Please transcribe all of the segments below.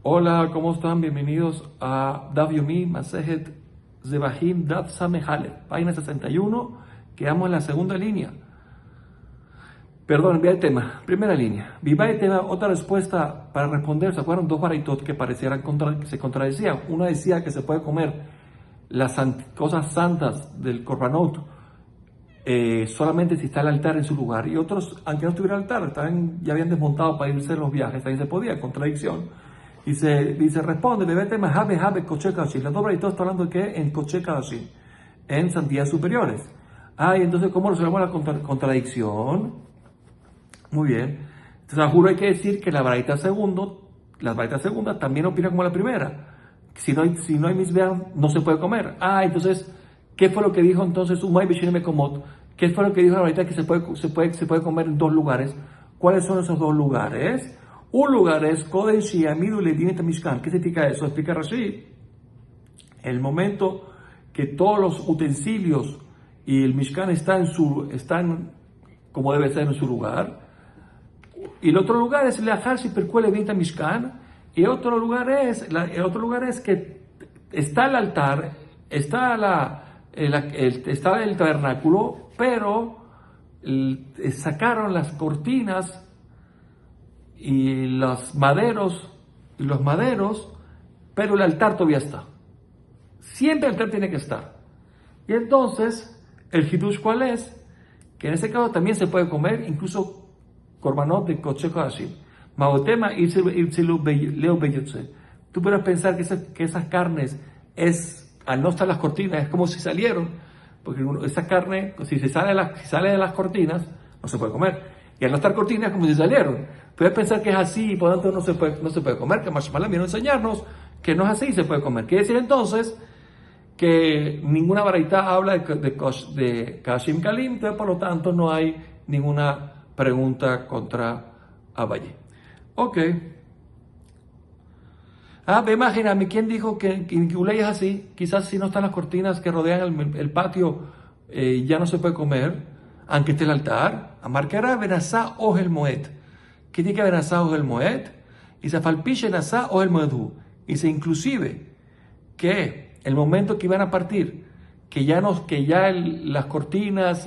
Hola, ¿cómo están? Bienvenidos a Daf Yomi, Masejet Zebahim, Daf Samehale, página 61. Quedamos en la segunda línea. Perdón, vía el tema. Primera línea. Viva el tema, otra respuesta para responder. ¿Se acuerdan? Dos baraitot que parecieran que se contradecían. Una decía que se puede comer las cosas santas del Korbanot solamente si está el altar en su lugar. Y otros, aunque no estuviera el altar, ya habían desmontado para irse en los viajes. Ahí se podía, contradicción. Dice, responde, bebete mahabe coche kashi. La dobra y todo está hablando de que en coche kashi, en santidades superiores. Y entonces, ¿cómo resolvemos la contradicción? Muy bien. Entonces, juro hay que decir que la braita segunda también opina como la primera. Si no hay misbea, no se puede comer. Entonces, ¿qué fue lo que dijo entonces Umay Bishine Mekomot? ¿Qué fue lo que dijo la braita que se puede comer en dos lugares? ¿Cuáles son esos dos lugares? Un lugar es Koden Shiamidu Ledinet Mishkan. ¿Qué significa eso? Explica Rashi. El momento que todos los utensilios y el Mishkan están como debe ser en su lugar. Y el otro lugar es Leachar Shiperkue Ledinet Mishkan. Y el otro lugar es que está el altar, está el tabernáculo, pero sacaron las cortinas y los maderos, pero el altar todavía está. Siempre el altar tiene que estar. Y entonces, el hidush, ¿cuál es? Que en ese caso también se puede comer, incluso korbanot de koche kodashim. Maotema leo beyotze. Tú puedes pensar que esas carnes al no estar las cortinas, es como si salieron, porque esa carne, si sale de las cortinas, no se puede comer. Y al no estar cortinas, es como si salieron. Puedes pensar que es así y por lo tanto no se puede comer, que Mashmalam vino a enseñarnos que no es así y se puede comer. Quiere decir entonces que ninguna baraita habla de Kashim Kalim, entonces por lo tanto no hay ninguna pregunta contra Abaye. Ok. Imagíname, ¿quién dijo que Ulay es así? Quizás si no están las cortinas que rodean el patio, ya no se puede comer, aunque esté el altar. Amarcará Benazá o el Moed. ¿Qué tiene que Benazá o el Moed? Y se falpiche Benazá o el Moedú. Dice inclusive que el momento que iban a partir, las cortinas,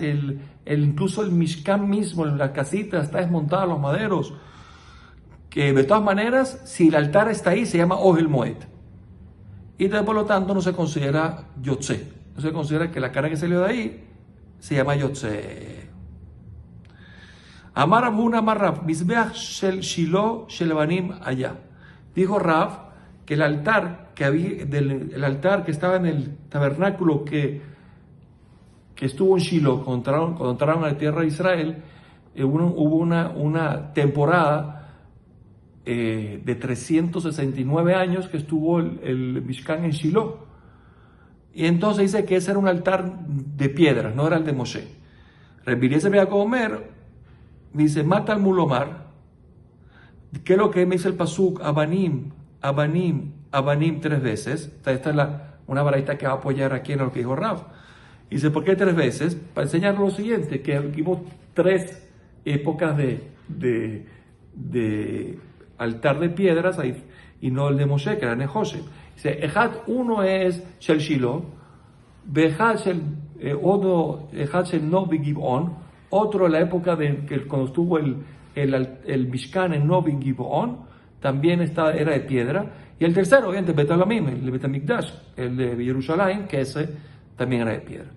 incluso el Mishkan mismo, la casita está desmontada, los maderos, que de todas maneras, si el altar está ahí, se llama Ohel Moed. Y por lo tanto no se considera Yotze. No se considera que la carne que salió de ahí se llama Yotze. Amar Abuna Amar Rav, Mizbeach Shel Shilo Shel Banim allá. Dijo Rav que el altar el altar que estaba en el tabernáculo que estuvo en Shiloh cuando entraron a la tierra de Israel, hubo una temporada de 369 años que estuvo el Mishkan en Shiloh. Y entonces dice que ese era un altar de piedras, no era el de Moshe. Rabbi Eliezer ben Omer dice, mata al mulomar. ¿Qué es lo que me dice el pasuk? Abanim, Abanim, Abanim 3 veces. Esta es una baraita que va a apoyar aquí en lo que dijo Rav. Dice, ¿por qué 3 veces? Para enseñarnos lo siguiente, que hubo 3 épocas de altar de piedras ahí, y no el de Moshe, que era Nehoshe. Dice, uno es Shel Shiloh, Ejad Shel Novi Gib'on, otro en la época cuando estuvo el Mishkan en Novi Gib'on, también era de piedra, y el tercero, obviamente, Bet Halamim, el Bet HaMikdash, el de Jerusalén, que ese también era de piedra.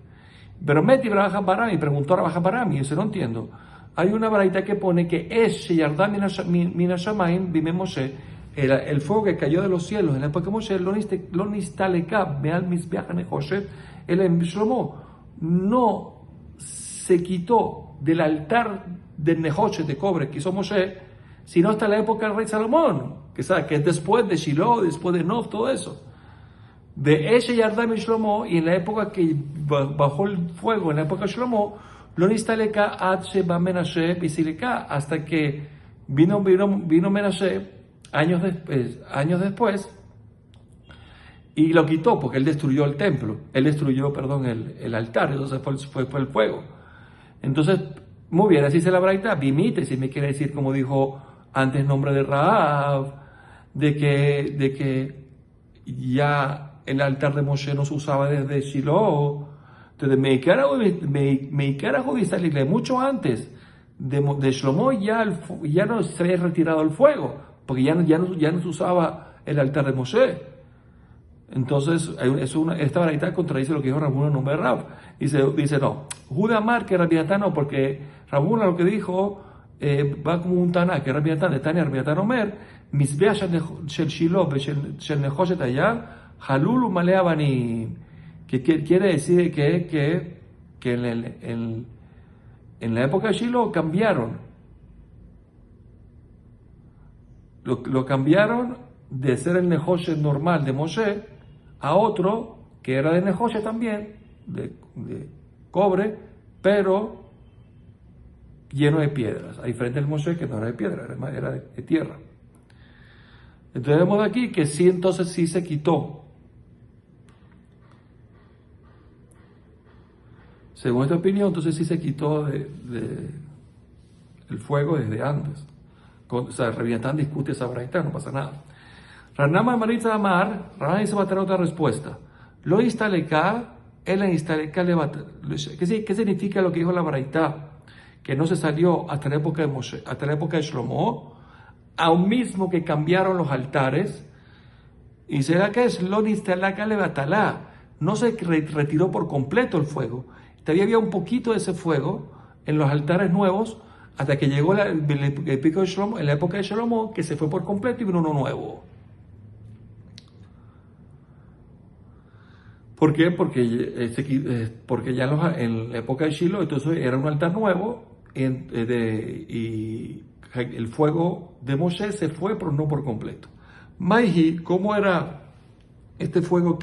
Pero Meti Rabaja Barami preguntó a Rabaja Barami, eso no entiendo. Hay una baraita que pone que es Sheyardá Minashamaim Bime Moshe, el fuego que cayó de los cielos en la época de Moshe, lo nistaleka Beal Mizbeach Nehoshet, el Shlomo no se quitó del altar de Nehoshet de cobre que hizo Moshe, sino hasta la época del rey Salomón, que es después de Shiloh, después de Nov, todo eso. De ese Yardam y Shlomo, y en la época que bajó el fuego, en la época de Shlomo, lo nistaleka ad sheba Menashe bisileka, hasta que vino Menashe años después y lo quitó porque él destruyó el templo, el altar, entonces fue el fuego. Entonces, muy bien, así se la braita, bimite, si me quiere decir como dijo antes nombre de Raab, de que ya el altar de Moshe no se usaba desde Shiloh. Entonces, Meikara Judisaligle, mucho antes de Shlomo, ya no se había retirado el fuego, porque ya no se usaba el altar de Moshe. Entonces, esta baraita contradice lo que dijo Rabuna en nombre de Rab. Dice no, Judá Amar que Rabbi Natán no, porque Rabuna lo que dijo va como un Taná, que Rabbi Natán, de Tania Rabbi Natán Omer, Mizbeah shel Shiloh shel Nechoshet Hayar, Halul Umalea Banim, que quiere decir que en la época de Shiloh cambiaron. Lo cambiaron de ser el Nechoshet normal de Moshe a otro que era de Nechoshet también, de cobre, pero lleno de piedras, a diferencia del Moshe que no era de piedra, era de tierra. Entonces vemos aquí que sí, entonces sí se quitó. Según esta opinión, entonces sí se quitó el fuego desde antes. O sea, Revientán discute esa braita, no pasa nada. Ranama Maritza Amar, Ranama se va a tener otra respuesta. Lo instaleka, él instaleka levata. ¿Qué significa lo que dijo la braita? Que no se salió hasta la época de Moshe, hasta la época de Shlomo, aún mismo que cambiaron los altares. Y será que es lo instaleka levatalá. No se retiró por completo el fuego. Todavía había un poquito de ese fuego en los altares nuevos hasta que llegó el pico de Shlomo, en la época de Shlomo, que se fue por completo y vino uno nuevo. ¿Por qué? Porque ya en la época de Shiloh, entonces era un altar nuevo y el fuego de Moshe se fue, pero no por completo. Maihi, ¿cómo era este fuego?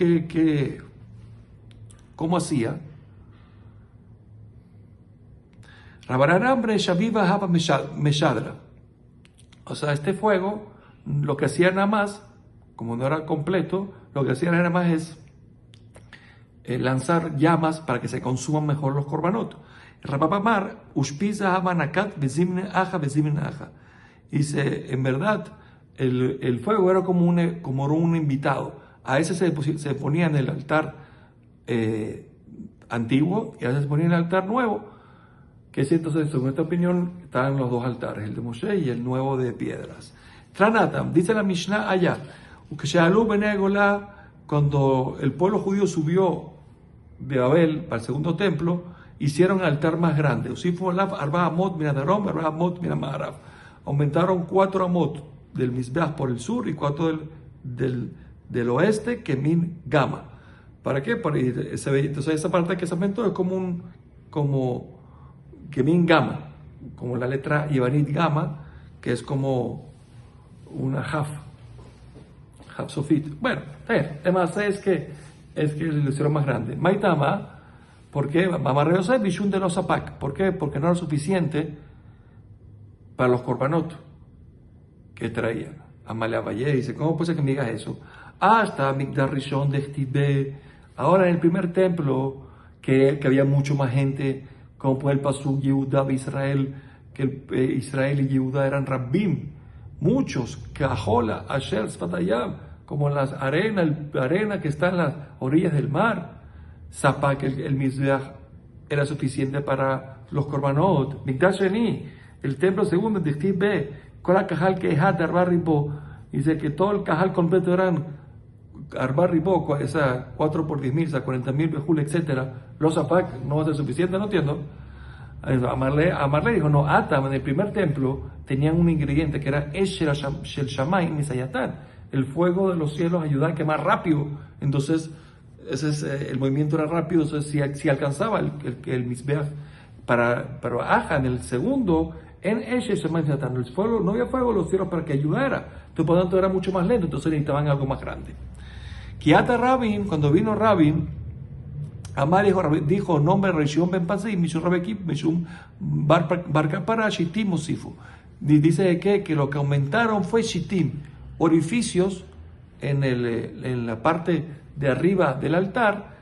¿Cómo hacía? Rabararambre Shaviva Haba Meshadra. O sea, este fuego, lo que hacía nada más, como no era completo, lo que hacía nada más es lanzar llamas para que se consuman mejor los korbanot. Rababamar, Ushpiza Habanakat Bezimne Aja Bezimne Aja. Dice, en verdad, el fuego era como un invitado. A veces se ponía en el altar antiguo y a veces se ponía en el altar nuevo. Que si entonces, según esta opinión, estaban los dos altares, el de Moshe y el nuevo de piedras. Tranatam, dice la Mishnah allá, cuando el pueblo judío subió de Babel para el segundo templo, hicieron un altar más grande. Aumentaron 4 amot del Mizbeach por el sur y 4 del oeste, que min gama. ¿Para qué? Entonces esa parte que se aumentó es como Kemin Gama, como la letra Ivanit Gama, que es como una Haf Sofit. Bueno, además es que lo hicieron más grande. Maitama, ¿por qué? Mamarreose Bishun de los Zapak. ¿Por qué? Porque no era suficiente para los korbanot que traían. Amalia Valle dice, ¿cómo puede ser que me digas eso? Hasta Migdal Rishon de Chtibé. Ahora en el primer templo, que había mucho más gente, como por el Pasuk Yehuda de Israel, que Israel y Yehuda eran Rabbim, muchos, Kajola, Asher, Sfatayam, como las arena que está en las orillas del mar. Zapak, el Mizbeach, era suficiente para los korbanot. Mikdash Sheni, el templo segundo, de Chtibé, Kora Kahal Kehat Arba Ribo, dice que todo el Kahal completo eran Arba Ribo, esa 4 por 10.000, esa 40.000 Bejul, etc. Los Zapak no va a ser suficiente, no entiendo. Amarle dijo, no, Atam, en el primer templo tenían un ingrediente que era Esher Shel Shamayim Misayatan, el fuego de los cielos ayudaba a quemar rápido. Entonces, el movimiento era rápido, entonces si alcanzaba el Mizbeach pero Aja, en el segundo, en Esher Shamayim Misayatan, el fuego, no había fuego en los cielos para que ayudara, entonces por lo tanto era mucho más lento, entonces necesitaban algo más grande. Kiata Rabin, cuando vino Rabin, Amar dijo nombre Rishon ben Pazim, Mishum Rabekip, Mishum Barkapara, Shitim Osifu. Dice que lo que aumentaron fue Shitim, orificios en la parte de arriba del altar.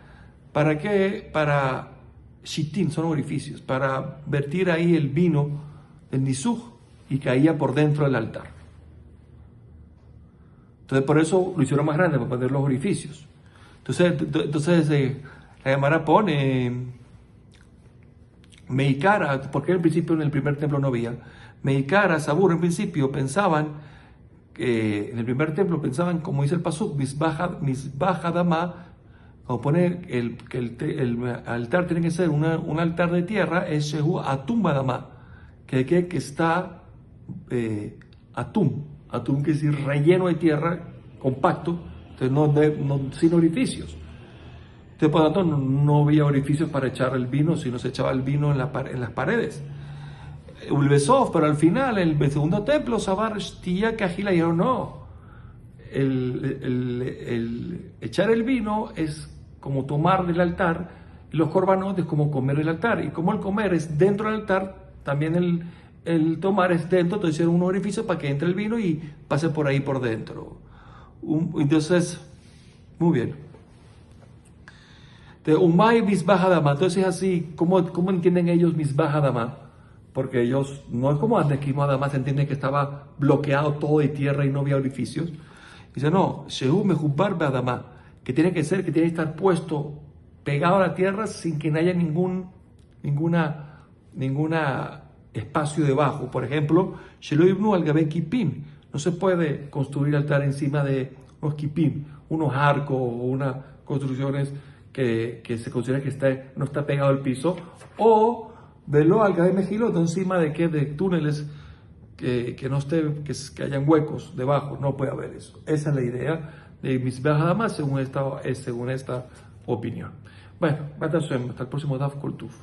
¿Para qué? Para Shitim, son orificios, para vertir ahí el vino del Nisuj y caía por dentro del altar. Entonces por eso lo hicieron más grande, para poner los orificios. Entonces la Gemara pone Meikara, porque al principio en el primer templo no había. Meikara, Sabur, en principio pensaban, en el primer templo pensaban, como dice el Pasuk, Misbah Adama, como pone que el altar tiene que ser un altar de tierra, es Shehu Atum Adama, que está Atum quiere decir relleno de tierra, compacto, entonces sin orificios. Entonces, por lo tanto, no había orificios para echar el vino, sino se echaba el vino en las paredes. Ulbesov, pero al final, el segundo templo, Sabar Shtia Kajila, dijeron no. El echar el vino es como tomar del altar, y los korbanot es como comer del altar. Y como el comer es dentro del altar, también el tomar es dentro, entonces hicieron un orificio para que entre el vino y pase por ahí por dentro. Entonces, muy bien. Umay Misbah Adama, entonces así, ¿cómo entienden ellos Misbah Adama? Porque ellos, no es como antes que Adama se entiende que estaba bloqueado todo de tierra y no había orificios. Dice, no, Shehu Mehubar Adama, que tiene que estar puesto, pegado a la tierra sin que no haya ninguna espacio debajo. Por ejemplo, Shelo Ibnu al Gabe Kipim, no se puede construir altar encima de unos kipim, unos arcos o unas construcciones que se considera que no está pegado al piso, o velo al Gabe Mejilot, encima de túneles que hayan huecos debajo, no puede haber eso. Esa es la idea de Misbah Adama según esta opinión. Bueno, hasta el próximo Daf Kol Tuf.